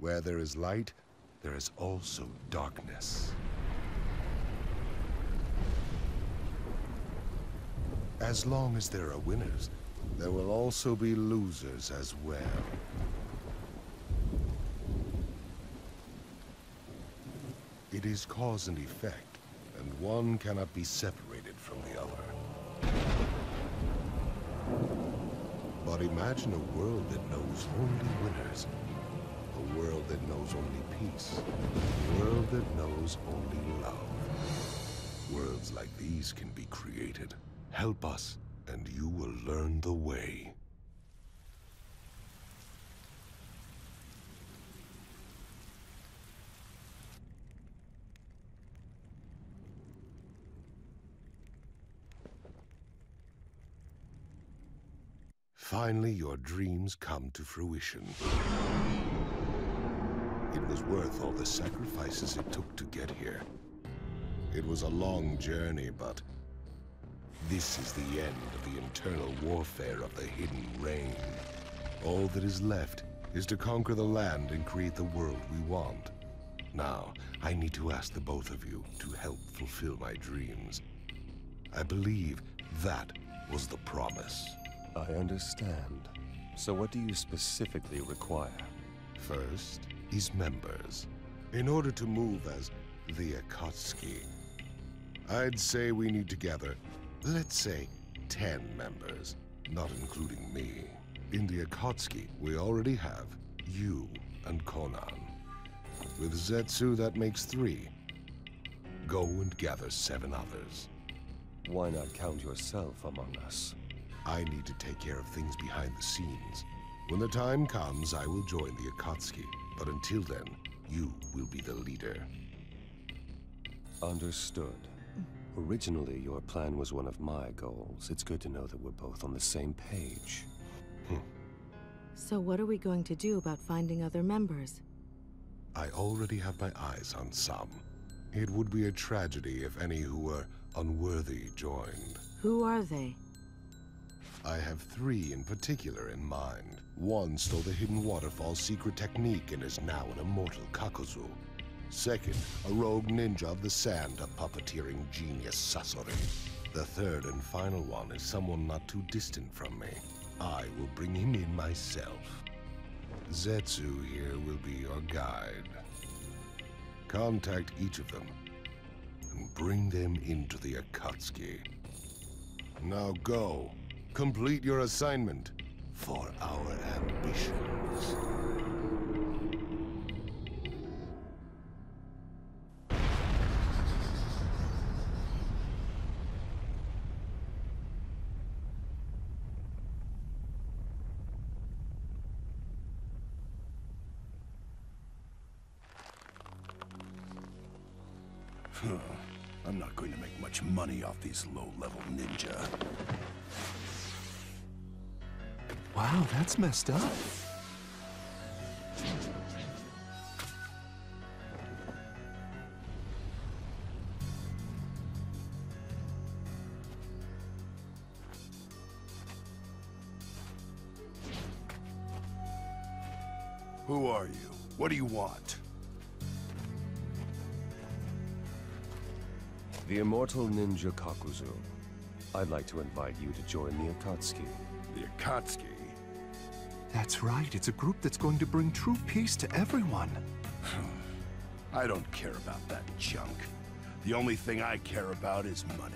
Where there is light, there is also darkness. As long as there are winners, there will also be losers as well. It is cause and effect, and one cannot be separated from the other. But imagine a world that knows only winners. A world that knows only peace. A world that knows only love. Worlds like these can be created. Help us, and you will learn the way. Finally, your dreams come to fruition. It was worth all the sacrifices it took to get here. It was a long journey, but this is the end of the internal warfare of the Hidden Reign. All that is left is to conquer the land and create the world we want. Now, I need to ask the both of you to help fulfill my dreams. I believe that was the promise. I understand. So what do you specifically require? First is members. In order to move as the Akatsuki, I'd say we need to gather, let's say, 10 members, not including me. In the Akatsuki, we already have you and Conan. With Zetsu, that makes 3. Go and gather 7 others. Why not count yourself among us? I need to take care of things behind the scenes. When the time comes, I will join the Akatsuki. But until then, you will be the leader. Understood. Originally, your plan was one of my goals. It's good to know that we're both on the same page. So what are we going to do about finding other members? I already have my eyes on some. It would be a tragedy if any who were unworthy joined. Who are they? I have 3 in particular in mind. One stole the Hidden Waterfall's secret technique and is now an immortal Kakuzu. Second, a rogue ninja of the sand, a puppeteering genius Sasori. The third and final one is someone not too distant from me. I will bring him in myself. Zetsu here will be your guide. Contact each of them and bring them into the Akatsuki. Now go. Complete your assignment for our ambitions. I'm not going to make much money off these low-level ninja. Wow, that's messed up. Who are you? What do you want? The immortal ninja Kakuzu. I'd like to invite you to join the Akatsuki. The Akatsuki? That's right, it's a group that's going to bring true peace to everyone. I don't care about that junk. The only thing I care about is money.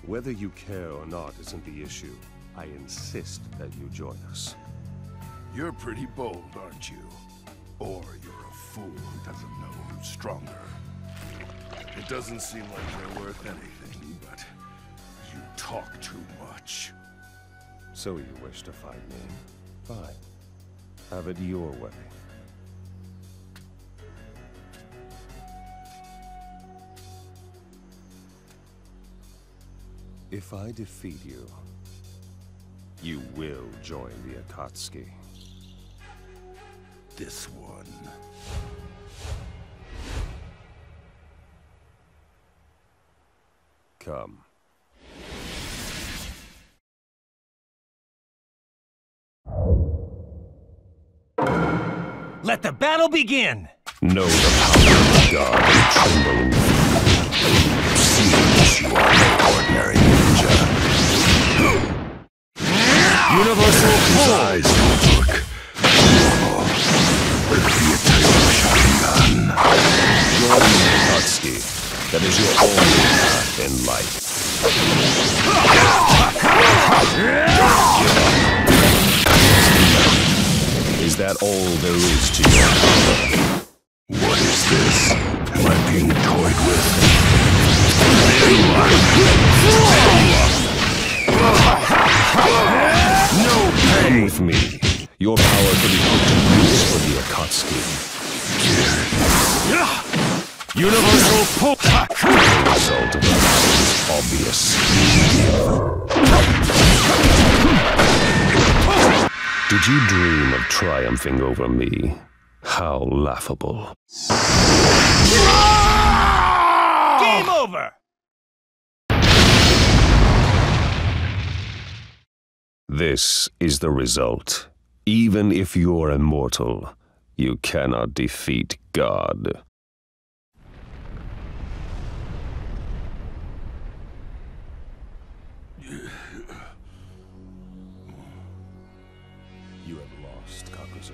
Whether you care or not isn't the issue. I insist that you join us. You're pretty bold, aren't you? Or you're a fool who doesn't know who's stronger. It doesn't seem like they're worth anything, but you talk too much. So you wish to fight me? Fine. Have it your way. If I defeat you, you will join the Akatsuki. This one. Come. Let the battle begin! Know the power of God and tremble in fear. Seems you are no ordinary ninja. Universal His pull! eyes don't look. Oh, with the eternal Sharingan. Join the Akatsuki. That is your only path in life. Is that all there is to your power? What is this? Am I being toyed with? No pain with me. Your power can be put to use for the Akatsuki. Universal pull! The result of the battle is obvious. Did you dream of triumphing over me? How laughable. Game over! This is the result. Even if you're immortal, you cannot defeat God. You have lost, Kakuzu.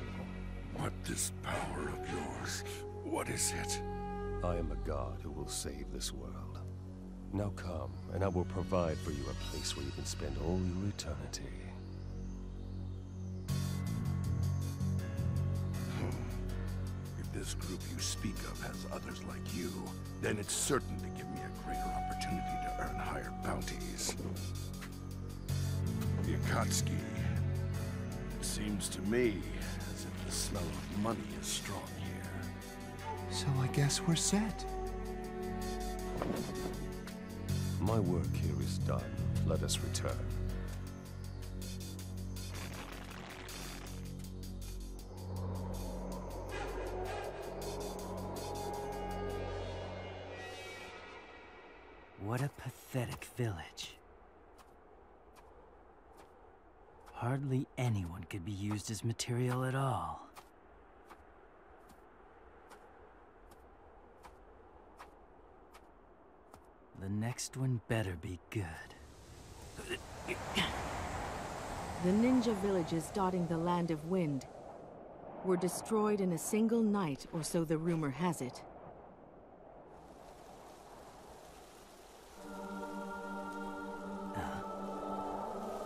What this power of yours? What is it? I am a god who will save this world. Now come, and I will provide for you a place where you can spend all your eternity. If this group you speak of has others like you, then it's certain to give me a greater opportunity to earn higher bounties. The Akatsuki. It seems to me as if the smell of money is strong here. So I guess we're set. My work here is done. Let us return. What a pathetic village. Hardly anyone could be used as material at all. The next one better be good. The ninja villages dotting the Land of Wind were destroyed in a single night, or so the rumor has it.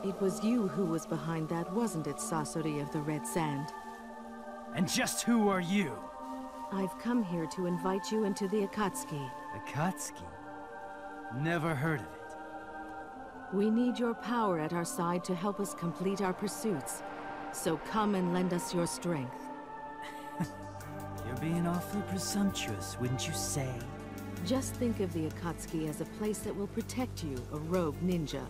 It was you who was behind that, wasn't it, Sasori of the Red Sand? And just who are you? I've come here to invite you into the Akatsuki. Akatsuki? Never heard of it. We need your power at our side to help us complete our pursuits. So come and lend us your strength. You're being awfully presumptuous, wouldn't you say? Just think of the Akatsuki as a place that will protect you, a rogue ninja.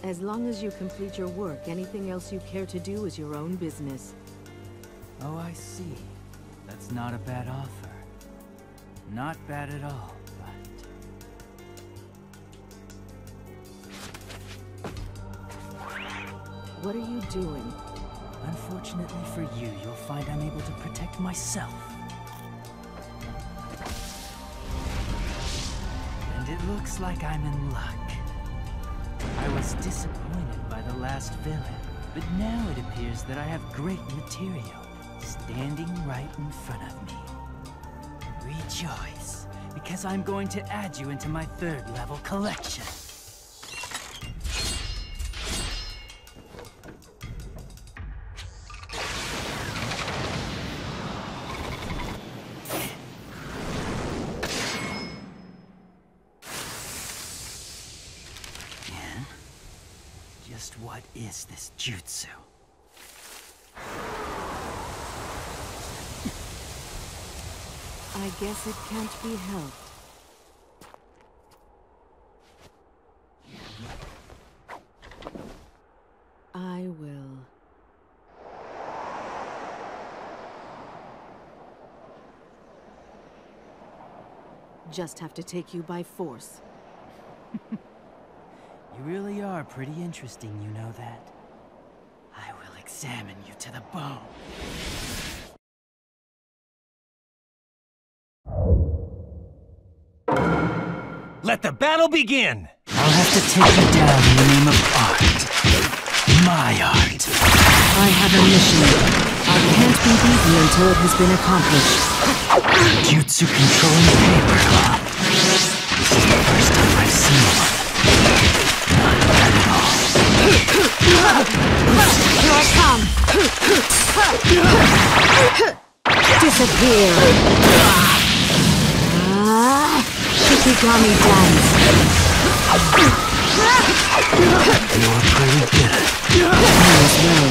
As long as you complete your work, anything else you care to do is your own business. Oh, I see. That's not a bad offer. Not bad at all, but... What are you doing? Unfortunately for you, you'll find I'm able to protect myself. And it looks like I'm in luck. I was disappointed by the last villain, but now it appears that I have great material standing right in front of me. Rejoice, because I'm going to add you into my third level collection. What is this jutsu? I guess it can't be helped. I will. just have to take you by force. You really are pretty interesting, you know that? I will examine you to the bone. Let the battle begin! I'll have to take you down in the name of art. My art. I have a mission. I can't be beaten until it has been accomplished. Jutsu controlling paper, huh? This is the first time I've seen one. Not bad at all. Here I come! Disappear! Shikigami dance! You're pretty good. You as well.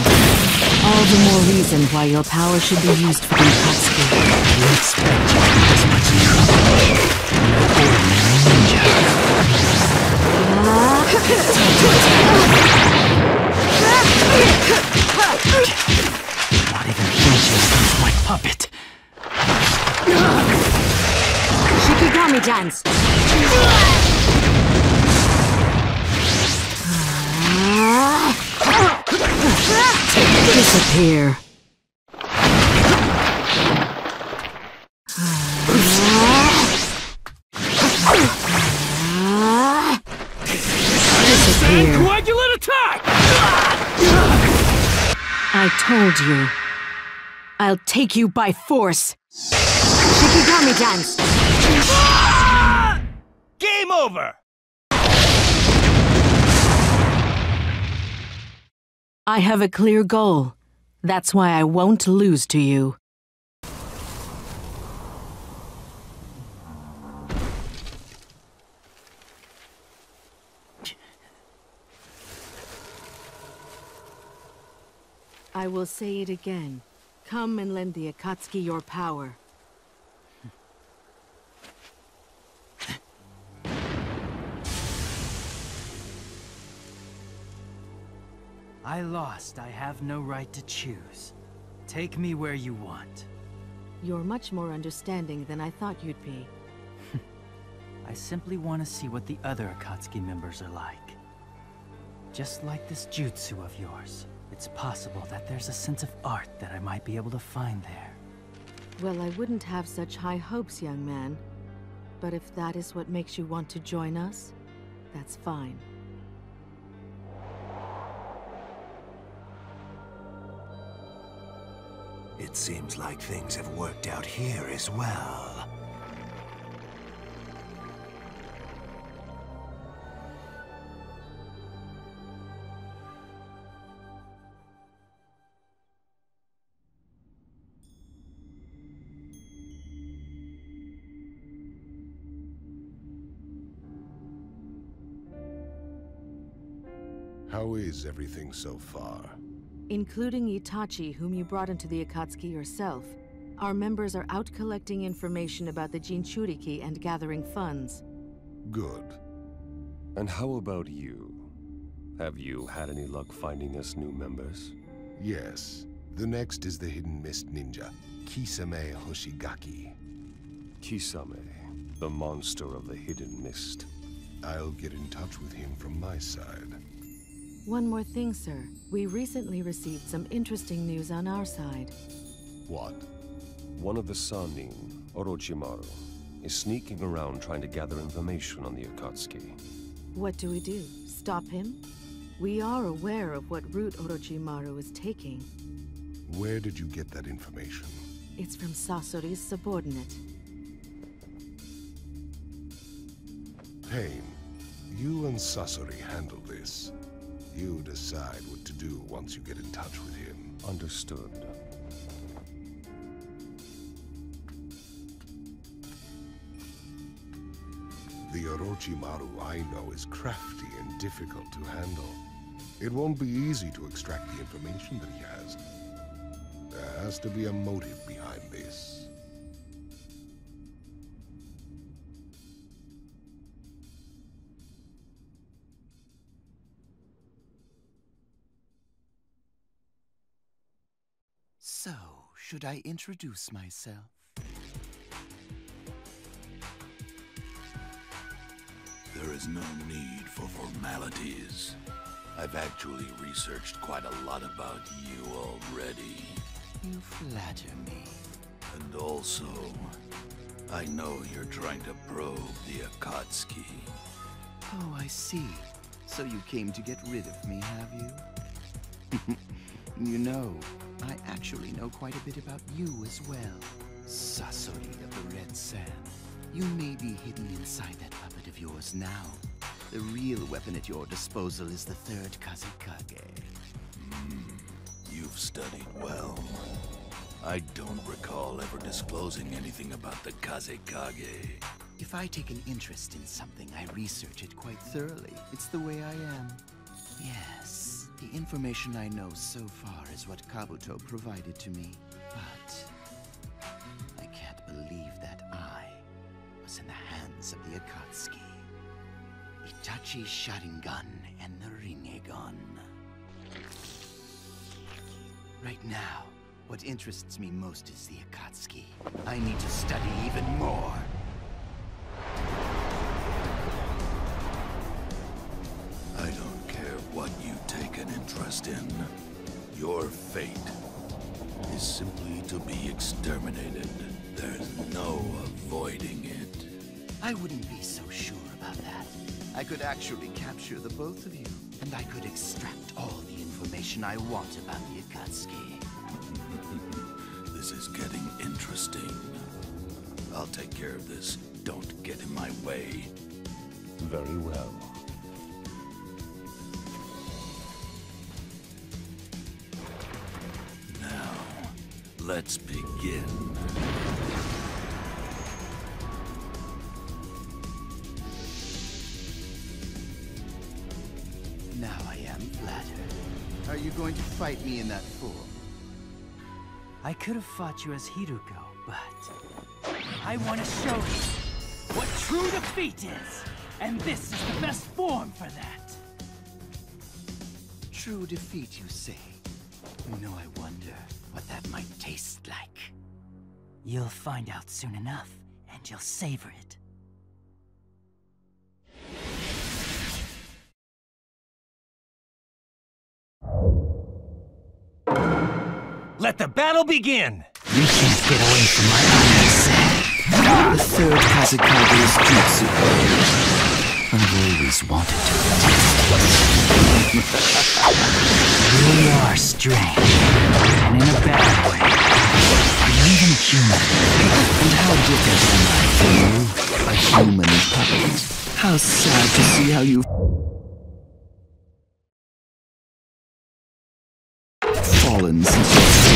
All the more reason why your power should be used for Akatsuki. You expect you to get as much trouble. You're an ordinary ninja. Not even flinching against my puppet. Shikigami dance! Disappear. Disappear. Coagulant attack! I told you. I'll take you by force. Shikigami dance! Game over! I have a clear goal. That's why I won't lose to you. I will say it again. Come and lend the Akatsuki your power. I lost. I have no right to choose. Take me where you want. You're much more understanding than I thought you'd be. I simply want to see what the other Akatsuki members are like. Just like this jutsu of yours, it's possible that there's a sense of art that I might be able to find there. Well, I wouldn't have such high hopes, young man. But if that is what makes you want to join us, that's fine. It seems like things have worked out here as well. How is everything so far? Including Itachi, whom you brought into the Akatsuki yourself, our members are out collecting information about the Jinchuriki and gathering funds. Good. And how about you? Have you had any luck finding us new members? Yes. The next is the Hidden Mist Ninja, Kisame Hoshigaki. Kisame, the monster of the Hidden Mist. I'll get in touch with him from my side. One more thing, sir. We recently received some interesting news on our side. What? One of the Sanī, Orochimaru, is sneaking around trying to gather information on the Akatsuki. What do we do? Stop him? We are aware of what route Orochimaru is taking. Where did you get that information? It's from Sasori's subordinate. Pain, you and Sasori handle this. You decide what to do once you get in touch with him. Understood. The Orochimaru I know is crafty and difficult to handle. It won't be easy to extract the information that he has. There has to be a motive behind this. So, should I introduce myself? is no need for formalities. I've actually researched quite a lot about you already. You flatter me. And also, I know you're trying to probe the Akatsuki. Oh, I see. So you came to get rid of me, have you? You know, I actually know quite a bit about you as well. Sasori of the Red Sand. You may be hidden inside that puppet of yours now. The real weapon at your disposal is the third Kazekage. You've studied well. I don't recall ever disclosing anything about the Kazekage. If I take an interest in something, I research it quite thoroughly. It's the way I am. Yes, the information I know so far is what Kabuto provided to me. But I can't believe that I was in the hands of the Akatsuki. Itachi Sharingan and the Rinnegan. Right now, what interests me most is the Akatsuki. I need to study even more. I don't care what you take an interest in. Your fate is simply to be exterminated. There's no avoiding it. I wouldn't be so sure about that. I could actually capture the both of you, and I could extract all the information I want about the Akatsuki. This is getting interesting. I'll take care of this. Don't get in my way. Very well. Now, let's begin. Now I am flattered. Are you going to fight me in that form? I could have fought you as Hiruko, but I want to show you what true defeat is, and this is the best form for that. True defeat, you say? You know, I wonder what that might taste like. You'll find out soon enough, and you'll savor it. Let the battle begin! You can't get away from my eyes. The third Kazekage's jutsu. I've always wanted to taste it. You are strange, and in a bad way. Are you even human? And how different am I from you? A human puppet. How sad to see how you've fallen since you've seen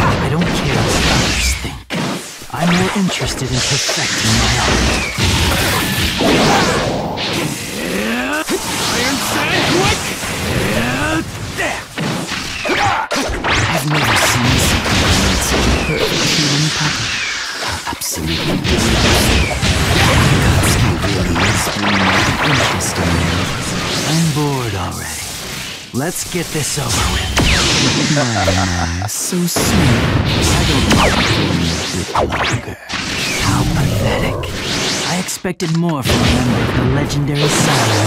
I don't care what others think. I'm more interested in perfecting my art. Iron Sand, quick! I've never seen something like such a perfect human puppet. Absolutely beautiful. Akatsuki really is bringing out the interest in me. I'm bored already. Let's get this over with. My, so soon. I don't want to be a bit longer. How pathetic. I expected more from a member of the legendary Sanī.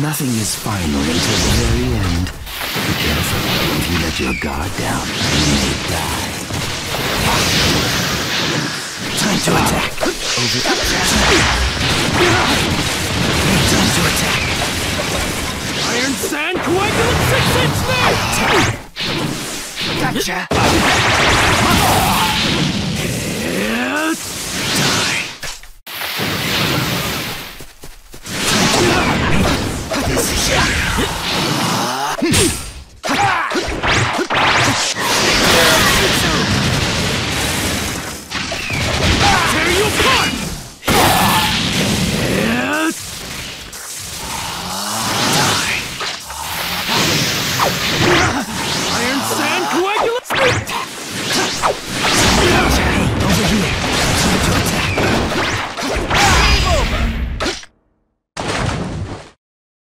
Nothing is final until the very end. Be careful. If you let your guard down, you may die. Time to attack. Over. Time to attack. Iron Sand Coagulant 6-inch Snake! Gotcha! This is Tear you apart! Iron Sand Coagulant Snake! Over here. Time to attack.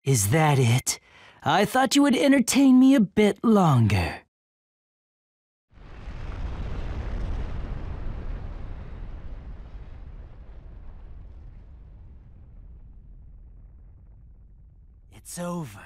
Is that it? I thought you would entertain me a bit longer. It's over.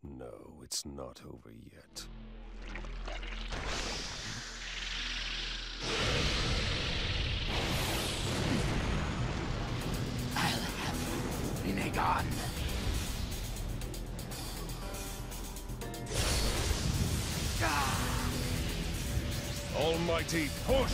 No, it's not over yet. I'll have you, Renegon. Almighty push!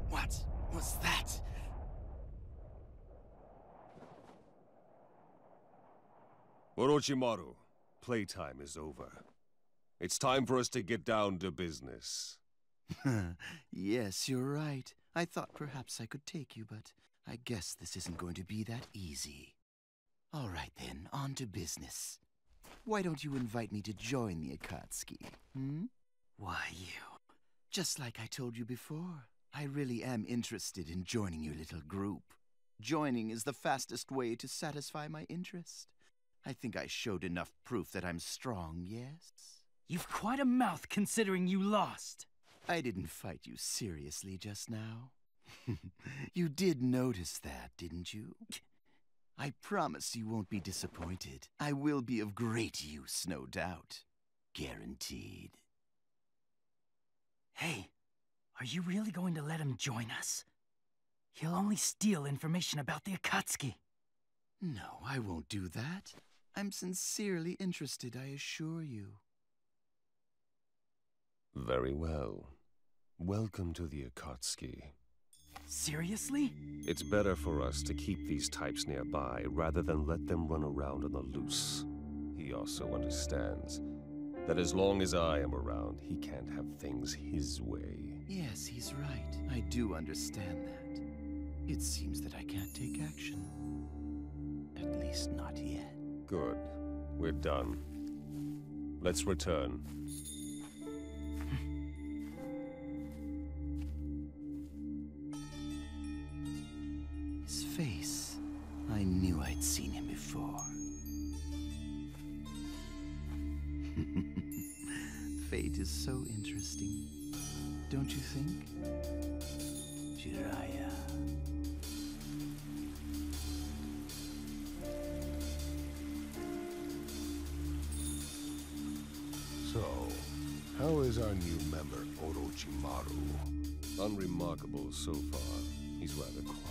What was that? Orochimaru, playtime is over. It's time for us to get down to business. Yes, you're right. I thought perhaps I could take you, but I guess this isn't going to be that easy. All right then, on to business. Why don't you invite me to join the Akatsuki, hmm? Why you? Just like I told you before, I really am interested in joining your little group. Joining is the fastest way to satisfy my interest. I think I showed enough proof that I'm strong, yes? You've quite a mouth considering you lost. I didn't fight you seriously just now. You did notice that, didn't you? I promise you won't be disappointed. I will be of great use, no doubt. Guaranteed. Hey, are you really going to let him join us? He'll only steal information about the Akatsuki. No, I won't do that. I'm sincerely interested, I assure you. Very well. Welcome to the Akatsuki. Seriously? It's better for us to keep these types nearby rather than let them run around on the loose. He also understands that as long as I am around, he can't have things his way. Yes, he's right. I do understand that. It seems that I can't take action. At least not yet. Good. We're done. Let's return. His face. I knew I'd seen him before. Fate is so interesting. Don't you think? Jiraiya. So, how is our new member, Orochimaru? Unremarkable so far. He's rather quiet.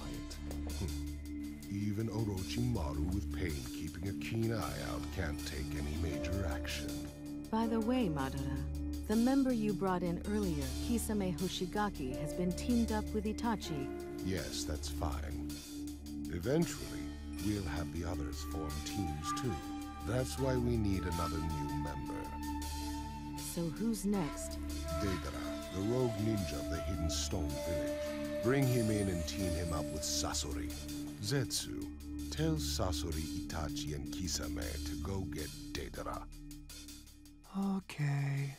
Even Orochimaru with pain keeping a keen eye out can't take any major action. By the way, Madara, the member you brought in earlier, Kisame Hoshigaki, has been teamed up with Itachi. Yes, that's fine. Eventually, we'll have the others form teams too. That's why we need another new member. So who's next? Deidara, the rogue ninja of the Hidden Stone Village. Bring him in and team him up with Sasori. Zetsu, tell Sasori, Itachi, and Kisame to go get Deidara. Okay.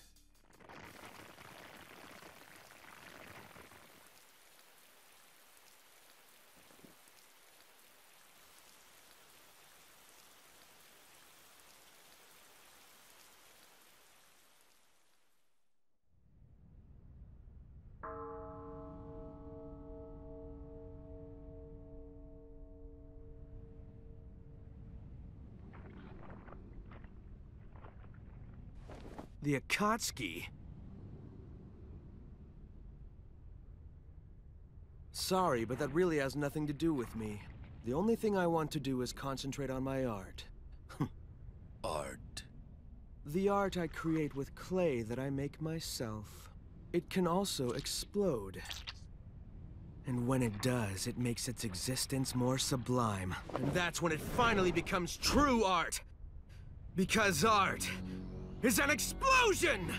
The Akatsuki? Sorry, but that really has nothing to do with me. The only thing I want to do is concentrate on my art. Art. The art I create with clay that I make myself. It can also explode. And when it does, it makes its existence more sublime. And that's when it finally becomes true art! Because art is an explosion!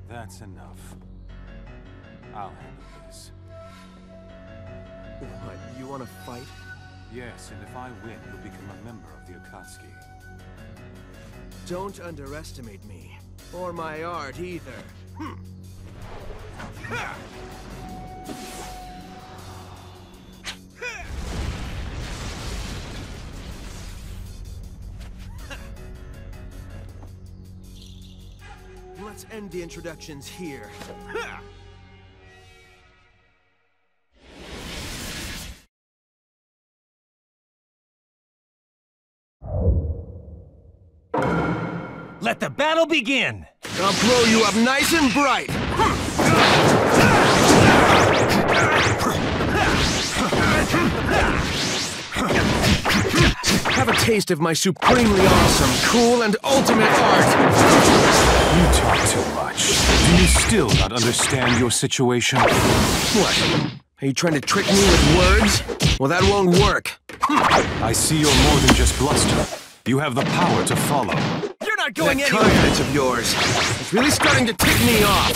That's enough. I'll handle this. What, you want to fight? Yes, and if I win, you'll become a member of the Akatsuki. Don't underestimate me. Or my art, either. Let's end the introductions here. Let the battle begin! I'll blow you up nice and bright! Have a taste of my supremely awesome, cool, and ultimate art! You talk too much. Do you still not understand your situation? What? Are you trying to trick me with words? Well, that won't work. I see you're more than just bluster. You have the power to follow. You're not going anywhere! That confidence of yours, it's really starting to tick me off.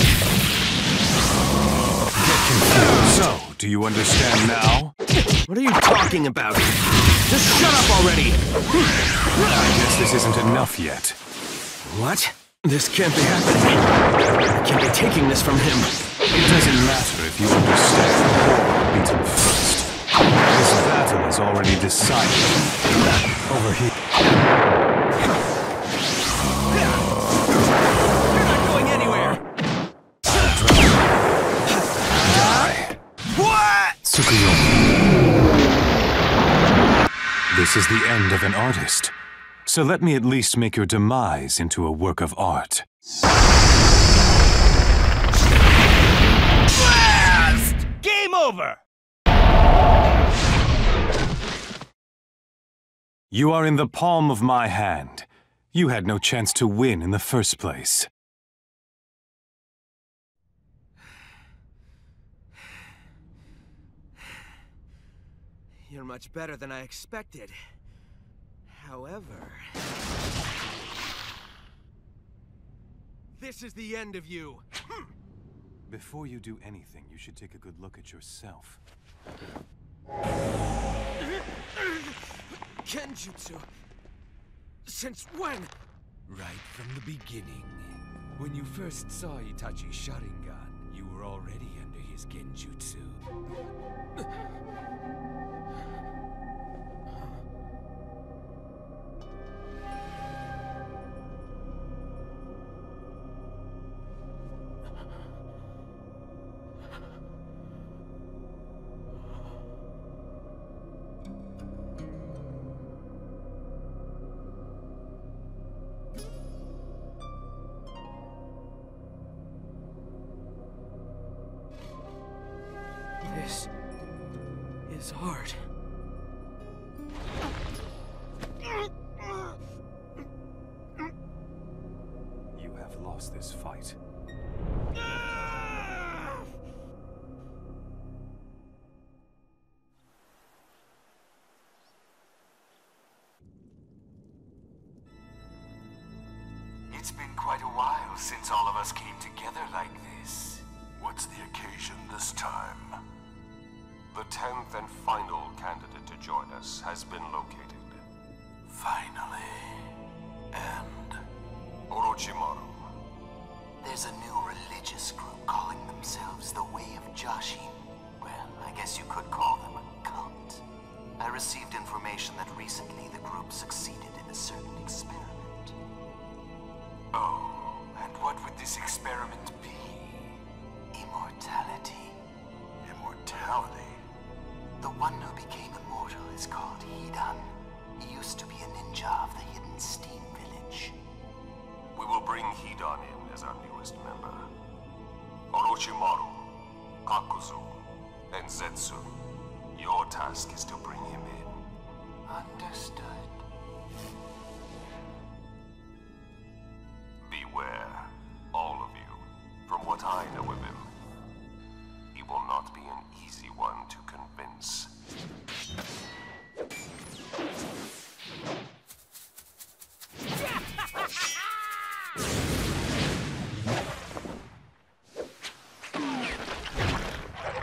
Get confused. So, do you understand now? What are you talking about? Just shut up already! I guess this isn't enough yet. What? This can't be happening. I can't be taking this from him. It doesn't matter if you understand or beat him first. This battle is already decided. Over here. You're not going anywhere! Die. What? Tsukuyomi. This is the end of an artist. So let me at least make your demise into a work of art. Blast! Game over! You are in the palm of my hand. You had no chance to win in the first place. You're much better than I expected. However... this is the end of you! Before you do anything, you should take a good look at yourself. Genjutsu? Since when? Right from the beginning. When you first saw Itachi's Sharingan, you were already under his Genjutsu. This is art. You have lost this fight. It's been quite a while since all of us came together like this. What's the occasion this time? The 10th and final candidate to join us has been located. Finally. And? Orochimaru. There's a new religious group calling themselves the Way of Jashin. Well, I guess you could call them a cult. I received information that recently the group succeeded in a certain experiment. Oh, and what would this experiment be? Immortality. Immortality? The one who became immortal is called Hidan. He used to be a ninja of the hidden steam village. We will bring Hidan in as our newest member. Orochimaru, Kakuzu, and Zetsu. Your task is to bring him in. Understood. Beware, all of you. From what I know of him, he will not be an easy one to convince.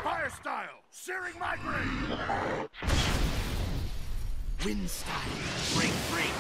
Fire style! Searing my brain! Wind style! Break, break!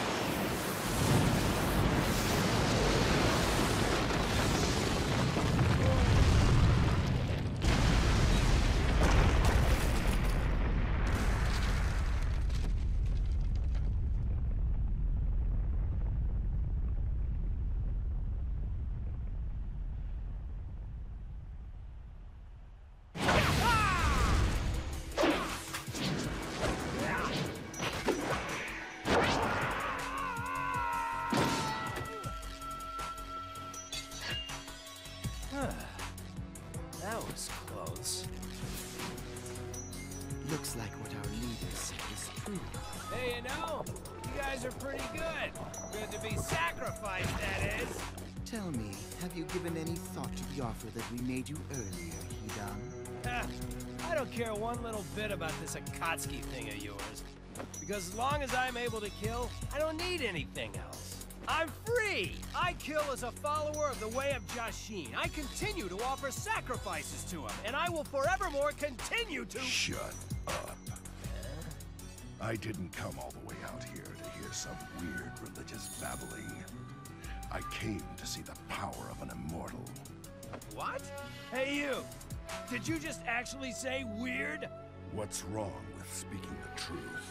know? You guys are pretty good. Good to be sacrificed, that is. Tell me, have you given any thought to the offer that we made you earlier, Hidan? I don't care one little bit about this Akatsuki thing of yours. Because as long as I'm able to kill, I don't need anything else. I'm free! I kill as a follower of the way of Jashin. I continue to offer sacrifices to him, and I will forevermore continue to— Shut up. I didn't come all the way out here to hear some weird religious babbling. I came to see the power of an immortal. What? Hey you! Did you just actually say weird? What's wrong with speaking the truth?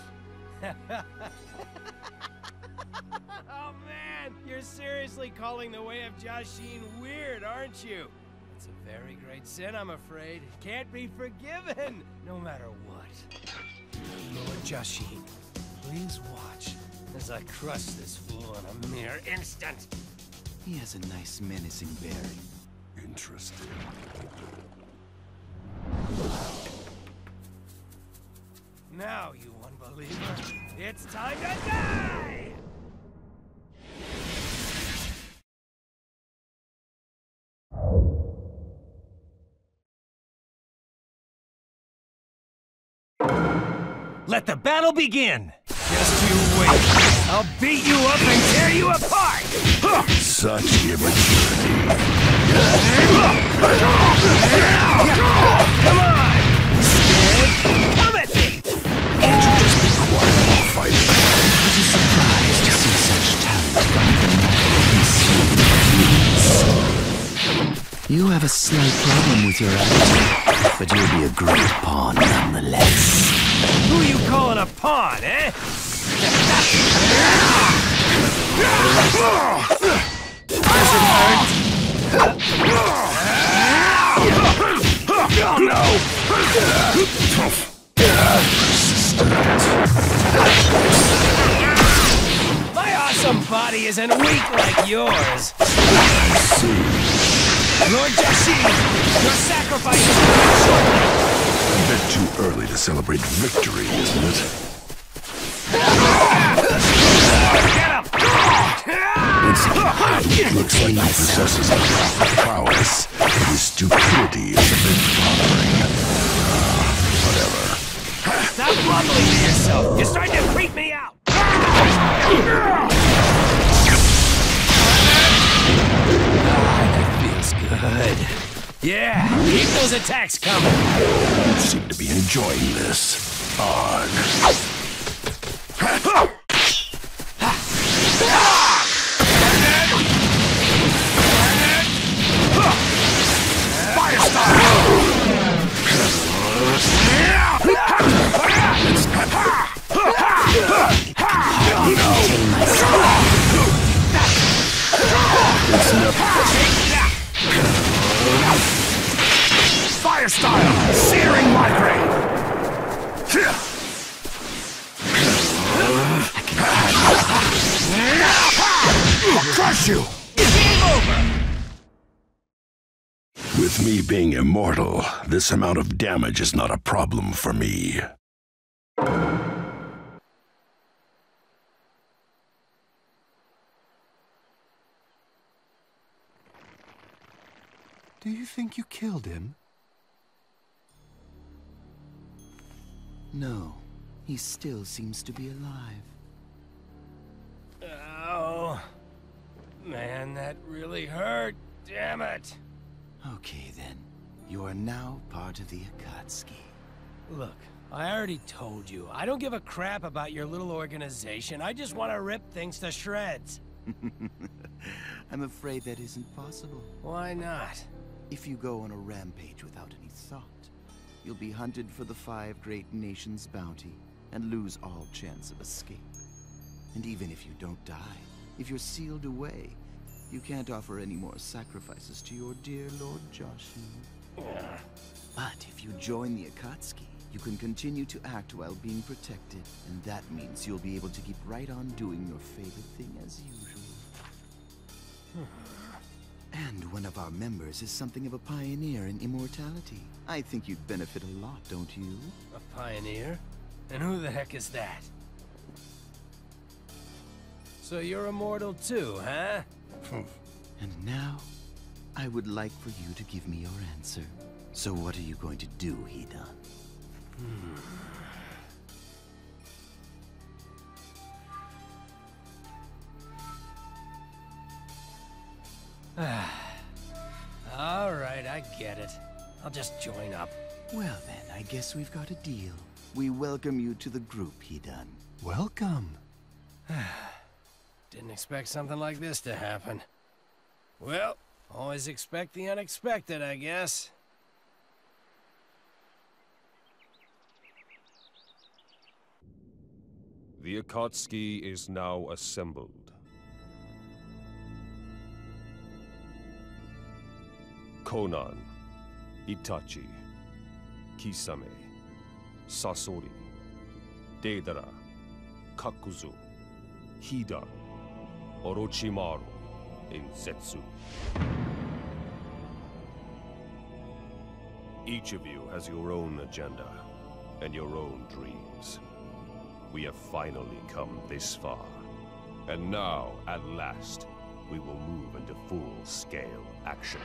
Oh man, you're seriously calling the way of Jashin weird, aren't you? It's a very great sin, I'm afraid. It can't be forgiven, no matter what. Lord Jashin, please watch as I crush this fool in a mere instant. He has a nice menacing bearing. Interesting. Now, you unbeliever, it's time to die! Let the battle begin! Just you wait! I'll beat you up and tear you apart! Such immaturity. Come on! Scared? Come at me! Can't you just be quiet while fighting? It is surprised to see such talent come from You have a slight problem with your attitude, but you'll be a great pawn nonetheless. Who you calling a pawn, eh? Does it hurt? Oh no! My awesome body isn't weak like yours. Lord Jashin, your sacrifice is coming shortly. A bit too early to celebrate victory, isn't it? Get him! It looks like he possesses the prowess, but his stupidity is a bit bothering. Whatever. Stop mumbling to yourself! You're starting to creep me out! That feels good. Yeah, keep those attacks coming. You seem to be enjoying this. On. Fire style! It's enough. Fire style! Searing migraine! I'll crush you! Game over! With me being immortal, this amount of damage is not a problem for me. Do you think you killed him? No, he still seems to be alive. Oh, man, that really hurt. Damn it. Okay then, you are now part of the Akatsuki. Look, I already told you, I don't give a crap about your little organization. I just want to rip things to shreds. I'm afraid that isn't possible. Why not? If you go on a rampage without any thought, you'll be hunted for the 5 great nations' bounty and lose all chance of escape. And even if you don't die, if you're sealed away, you can't offer any more sacrifices to your dear Lord Jashin. But if you join the Akatsuki, you can continue to act while being protected, and that means you'll be able to keep right on doing your favorite thing as usual. And one of our members is something of a pioneer in immortality. I think you'd benefit a lot, don't you? A pioneer? And who the heck is that? So you're immortal too, huh? And now, I would like for you to give me your answer. So what are you going to do, Hidan? All right, I get it. I'll just join up. Well then, I guess we've got a deal. We welcome you to the group, Hidan. Welcome. Didn't expect something like this to happen. Well, always expect the unexpected, I guess. The Akatsuki is now assembled. Conan, Itachi, Kisame, Sasori, Deidara, Kakuzu, Hidan, Orochimaru, and Zetsu. Each of you has your own agenda and your own dreams. We have finally come this far. And now, at last, we will move into full-scale action.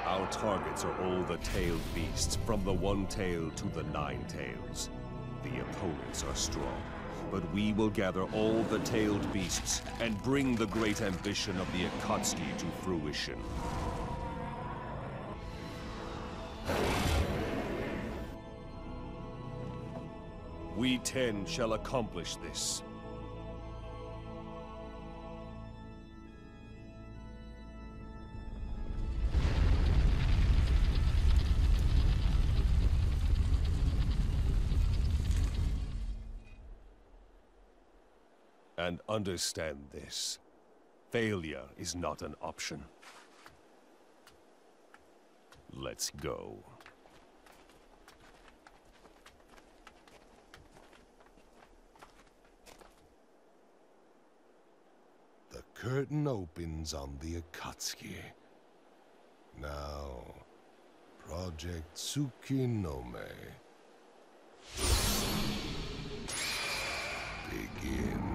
Our targets are all the tailed beasts, from the one tail to the 9 tails. The opponents are strong, but we will gather all the tailed beasts and bring the great ambition of the Akatsuki to fruition. We 10 shall accomplish this. And understand this. Failure is not an option. Let's go. The curtain opens on the Akatsuki. Now, Project Tsukinome. Begin.